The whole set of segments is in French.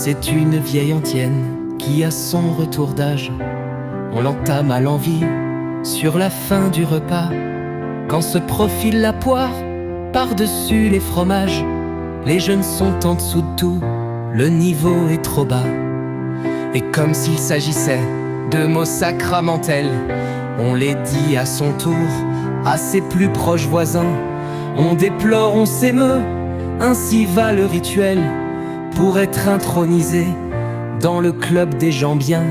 C'est une vieille antienne qui a son retour d'âge. On l'entame à l'envie sur la fin du repas. Quand se profile la poire par-dessus les fromages, les jeunes sont en dessous de tout, le niveau est trop bas. Et comme s'il s'agissait de mots sacramentels, on les dit à son tour à ses plus proches voisins. On déplore, on s'émeut, ainsi va le rituel pour être intronisé dans le club des gens bien.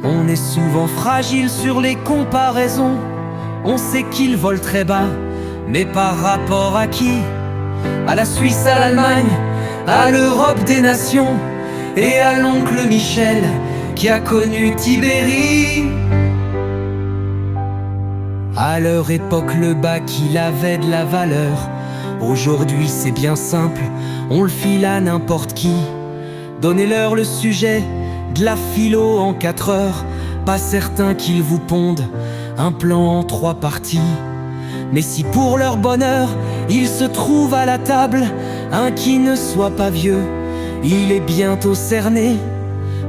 On est souvent fragile sur les comparaisons. On sait qu'ils volent très bas, mais par rapport à qui? À la Suisse, à l'Allemagne, à l'Europe des nations, et à l'oncle Michel qui a connu Tibérie. À leur époque, le bac, il avait de la valeur. Aujourd'hui, c'est bien simple, on le file à n'importe qui. Donnez-leur le sujet de la philo en 4 heures, pas certain qu'ils vous pondent un plan en 3 parties. Mais si pour leur bonheur, il se trouve à la table un qui ne soit pas vieux, il est bientôt cerné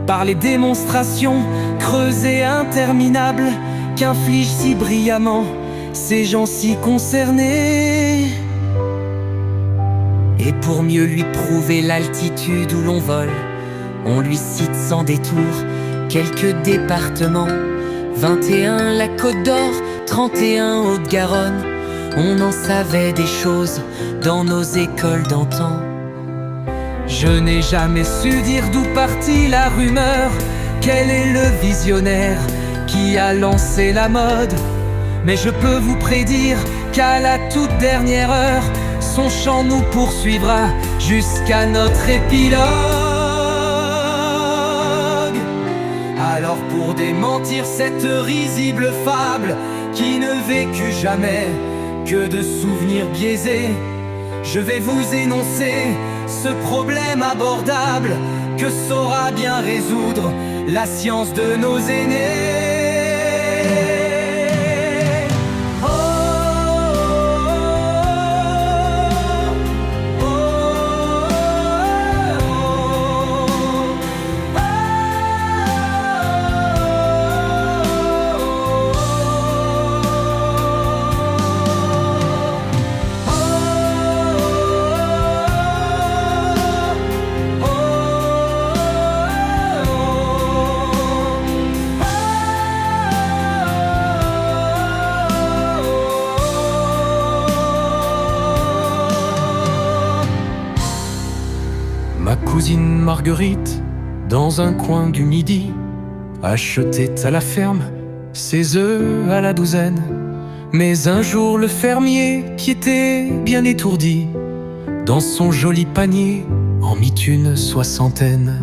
par les démonstrations creuses et interminables qu'infligent si brillamment ces gens si concernés. Et pour mieux lui prouver l'altitude où l'on vole, on lui cite sans détour quelques départements. 21 la Côte d'Or, 31 Haute-Garonne. On en savait des choses dans nos écoles d'antan. Je n'ai jamais su dire d'où partit la rumeur. Quel est le visionnaire qui a lancé la mode? Mais je peux vous prédire qu'à la toute dernière heure, son chant nous poursuivra jusqu'à notre épilogue. Alors pour démentir cette risible fable qui ne vécut jamais que de souvenirs biaisés, je vais vous énoncer ce problème abordable que saura bien résoudre la science de nos aînés. Ma cousine Marguerite, dans un coin du Midi, achetait à la ferme ses œufs à la douzaine. Mais un jour le fermier, qui était bien étourdi, dans son joli panier en mit une 60aine.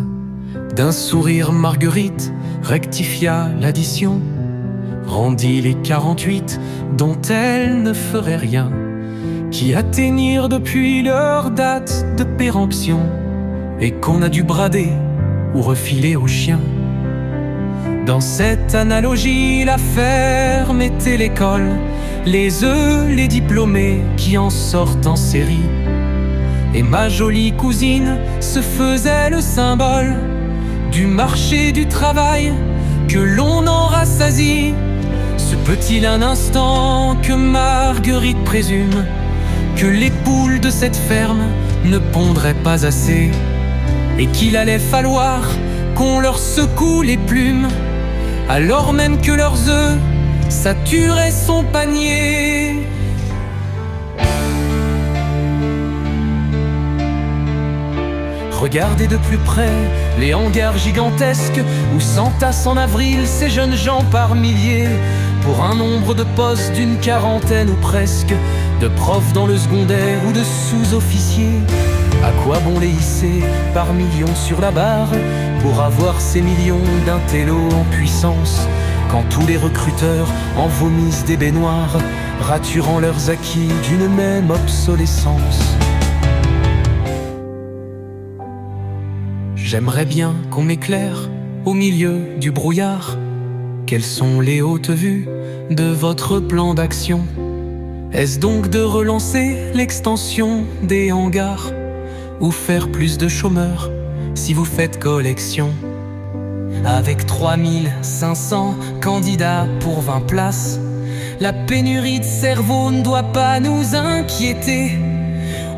D'un sourire Marguerite rectifia l'addition, rendit les 48 dont elle ne ferait rien, qui atteignirent depuis leur date de péremption, et qu'on a dû brader ou refiler aux chiens. Dans cette analogie, la ferme était l'école, les œufs, les diplômés qui en sortent en série. Et ma jolie cousine se faisait le symbole du marché du travail que l'on en rassasie. Se peut-il un instant que Marguerite présume que les poules de cette ferme ne pondraient pas assez, et qu'il allait falloir qu'on leur secoue les plumes, alors même que leurs œufs saturaient son panier. Regardez de plus près les hangars gigantesques où s'entassent en avril ces jeunes gens par milliers, pour un nombre de postes d'une 40aine ou presque, de profs dans le secondaire ou de sous-officiers. À quoi bon les hisser par millions sur la barre pour avoir ces millions d'intellos en puissance, quand tous les recruteurs en vomissent des baignoires, raturant leurs acquis d'une même obsolescence? J'aimerais bien qu'on m'éclaire au milieu du brouillard. Quelles sont les hautes vues de votre plan d'action? Est-ce donc de relancer l'extension des hangars, ou faire plus de chômeurs si vous faites collection. Avec 3500 candidats pour 20 places, la pénurie de cerveau ne doit pas nous inquiéter.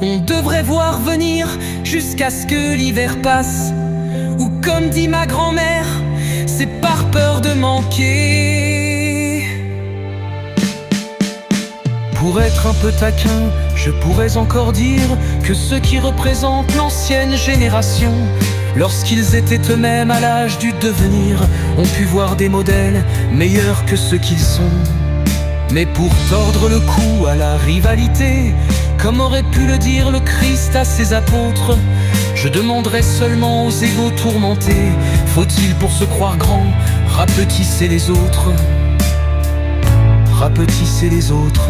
On devrait voir venir jusqu'à ce que l'hiver passe, ou comme dit ma grand-mère, c'est par peur de manquer. Pour être un peu taquin, je pourrais encore dire que ceux qui représentent l'ancienne génération, lorsqu'ils étaient eux-mêmes à l'âge du devenir, ont pu voir des modèles meilleurs que ceux qu'ils sont. Mais pour tordre le cou à la rivalité, comme aurait pu le dire le Christ à ses apôtres, je demanderais seulement aux égos tourmentés: faut-il pour se croire grand rapetisser les autres? Rapetisser les autres.